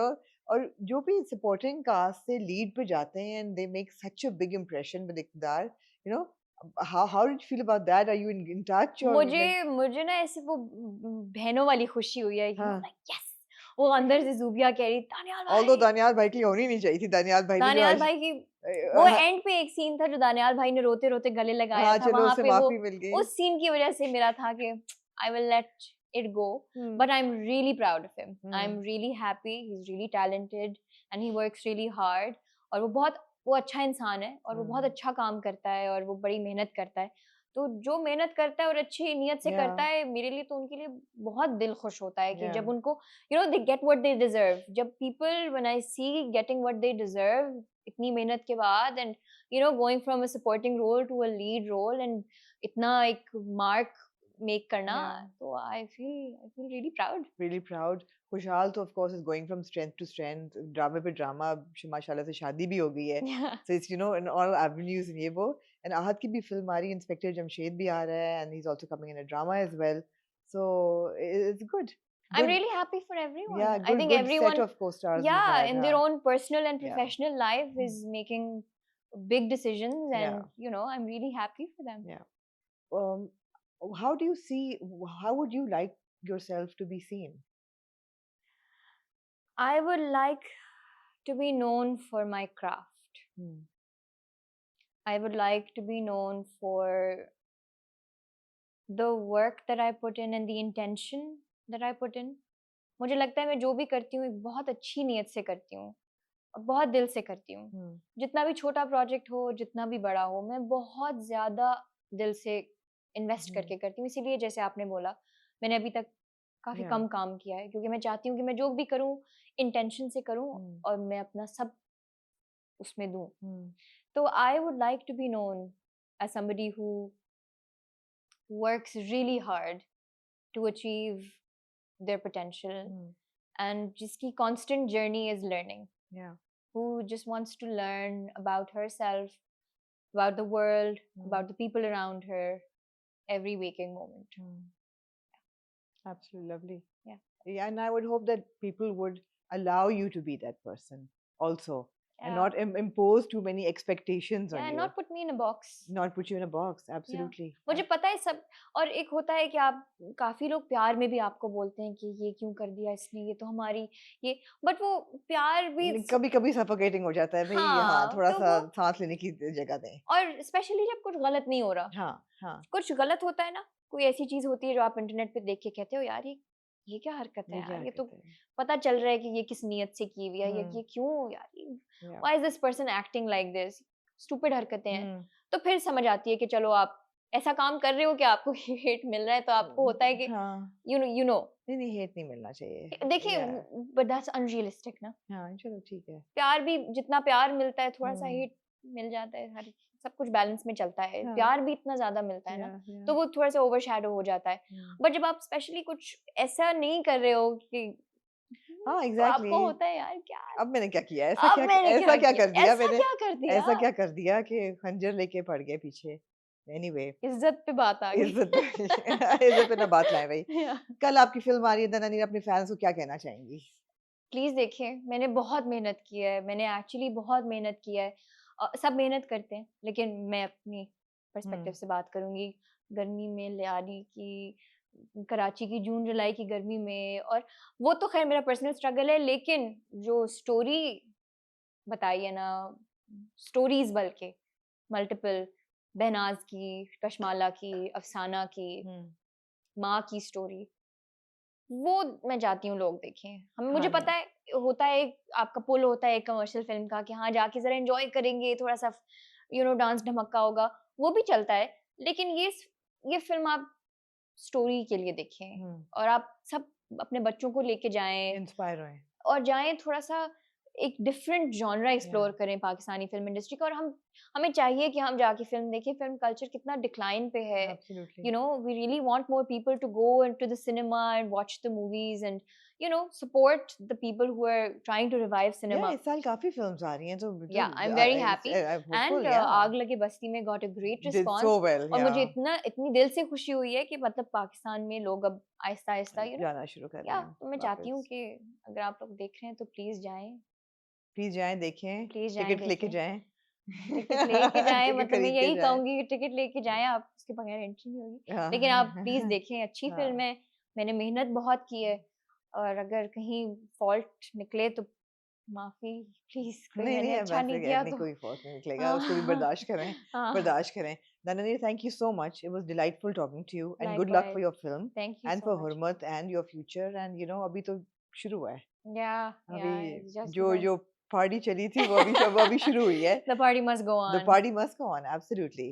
और जो भी सपोर्टिंग कास्ट से लीड पे जाते हैं and they make such a big impression with इक़्तिदार, how did you feel about that? Are you in touch? मुझे ना ऐसे वो बहनों वाली खुशी हुई है कि yes, वो अंदर से ज़ूबिया कह रही दानियाल भाई. Although दानियाल भाई की होनी नहीं चाहिए थी. दानियाल भाई की वो एंड पे एक सीन था जो दानियाल भाई ने रोते रोते गले लगाया था, वहाँ पे वो उस सीन की वजह से मेरा था कि I will let it go, but I'm really proud of him. I'm really happy. He's really talented and he works really hard. और वो अच्छा इंसान है और वो बहुत अच्छा काम करता है और वो बड़ी मेहनत करता है. तो जो मेहनत करता है और अच्छी नीयत से करता है, मेरे लिए तो उनके लिए बहुत दिल खुश होता है कि जब उनको they get what they deserve. जब people, when I see getting what they deserve इतनी मेहनत के बाद and going from a supporting role to a lead role and इतना एक mark मेक करना, Yeah. तो I feel really proud. Really proud. खुशहाल तो of course is going from strength to strength. ड्रामे पे ड्रामा, माशाल्लाह से शादी भी हो गई है. So it's in all avenues and ये वो. And आहत की भी फिल्म आ रही है, इंस्पेक्टर जमशेद भी आ रहा है, and he's also coming in a drama as well. So it's good. I'm Good. really happy for everyone. Yeah, I good think good set everyone, of co-stars we've yeah, had. in their own personal and Yeah. professional life Hmm. is making big decisions, Yeah. and I'm really happy for them. Yeah. Um, how do you see? How would you like yourself to be seen? I would like to be known for my craft. Hmm. I would like to be known for the work that I put in and the intention that I put in. मुझे लगता है मैं जो भी करती हूँ एक बहुत अच्छी नीयत से करती हूँ और बहुत दिल से करती हूँ. Hmm. जितना भी छोटा प्रोजेक्ट हो, जितना भी बड़ा हो, मैं बहुत ज़्यादा दिल से इन्वेस्ट करके करती हूँ. इसीलिए जैसे आपने बोला, मैंने अभी तक काफ़ी Yeah. कम काम किया है, क्योंकि मैं चाहती हूँ कि मैं जो भी करूँ इंटेंशन से करूँ और मैं अपना सब उसमें दूँ. तो I would like to be known as somebody who works really hard to achieve their potential and जिसकी constant journey is learning. Yeah. Who just wants to learn about herself, about the world, about the people around her, every waking moment. Absolutely lovely. Yeah. Yeah, and I would hope that people would allow you to be that person also, and not impose too many expectations on Yeah, you. not put me in a box. Not put you in a box. Absolutely. मुझे पता है सब. और एक होता है कि आप काफी लोग प्यार में भी आपको बोलते हैं कि ये क्यों कर दिया इसने, ये तो हमारी ये, बट वो प्यार भी कभी कभी सफोकेटिंग हो जाता है भाई. हाँ, थोड़ा तो सा सांस लेने की जगह दें. और स्पेशली जब कुछ गलत नहीं हो रहा. हाँ हाँ. कुछ गलत होता है ना, कोई ऐसी चीज होती है जो आप इंटरनेट पे देख के कहते हो यार ये क्या हरकत है यार, ये तो पता चल रहा है कि ये किस नियत से की हुई है, ये क्यों यार, why is this person acting like this, stupid हरकतें हैं. तो फिर समझ आती है कि चलो आप ऐसा काम कर रहे हो कि आपको हेट मिल रहा है, तो आपको होता है कि यू नो नहीं, हेट नहीं मिलना चाहिए. देखिए, बट दैट्स अनरियलिस्टिक ना. हाँ, चलो ठीक है. प्यार भी, जितना प्यार मिलता है थोड़ा सा हेट मिल जाता है, हर सब कुछ बैलेंस में चलता है. प्यार भी इतना ज्यादा मिलता है ना, तो वो थोड़ा सा ओवरशैडो हो जाता है. बट जब आप स्पेशली कुछ ऐसा नहीं कर रहे हो कि हाँ तो आपको होता है यार क्या, अब मैंने क्या किया, ऐसा क्या कर दिया मैंने, ऐसा क्या कर दिया कि खंजर लेके पड़ गए पीछे. Anyway, इज्जत पे बात आ गई. इज्जत पे ना बात लाए भाई. कल आपकी फिल्म आ रही है, दनानीर अपने फैंस को क्या कहना चाहेंगी? प्लीज देखें, मैंने बहुत मेहनत की है, मैंने एक्चुअली बहुत मेहनत की है. सब मेहनत करते हैं, लेकिन मैं अपनी पर्सपेक्टिव से बात करूंगी. गर्मी में लियारी की, कराची की जून जुलाई की गर्मी में, और वो तो खैर मेरा पर्सनल स्ट्रगल है, लेकिन जो स्टोरी बताई है ना, स्टोरीज बल्कि मल्टीपल, बहनाज की, कशमाला की, अफसाना की, माँ की स्टोरी, वो मैं चाहती हूँ लोग देखें. मुझे पता है होता है आपका पुल होता है एक कमर्शियल फिल्म का कि हाँ जाके जरा एंजॉय करेंगे, थोड़ा सा डांस धमक्का होगा, वो भी चलता है. लेकिन ये फिल्म आप स्टोरी के लिए देखें और आप सब अपने बच्चों को लेके जाएं, इंस्पायर हों और जाएं, थोड़ा सा एक डिफरेंट जॉनरा एक्सप्लोर करें पाकिस्तानी फिल्म इंडस्ट्री का. और हमें चाहिए कि हम जाके फिल्म देखें. फिल्म कल्चर कितना डिक्लाइन पे है. We really want more people to go into the cinema and watch the movies and support the people who are trying to revive cinema. इस साल काफी फिल्म्स आ रही हैं, तो I'm very happy. And आग लगे बस्ती में got a great response. Did so well, और मुझे इतनी दिल से खुशी हुई है कि मतलब पाकिस्तान में लोग अब आहिस्ता आहिस्ता जाना शुरू कर रहे हैं. तो मैं चाहती हूँ कि अगर आप लोग देख रहे हैं तो प्लीज जाएं, देखें, प्लीज टिकट लेके जाएं. टिकट लेके जाएं. मतलब मैं यही कहूंगी कि टिकट लेके जाएं, आप उसके बगैर एंट्री नहीं होगी, लेकिन आप प्लीज देखें. अच्छी फिल्म है, मैंने मेहनत बहुत की है, और अगर कहीं फॉल्ट निकले तो माफी प्लीज. नहीं, अच्छा नहीं किया तो कोई फॉल्ट नहीं निकलेगा, उसको भी बर्दाश्त करें. Dananeer, thank you so much. It was delightful talking to you, and good luck for your film. Thank you and so for much. Hurmat and your future. And अभी तो शुरू हुआ है. अभी जो पार्टी चली थी वो अभी शुरू हुई है. The party must go on. The party must go on, absolutely.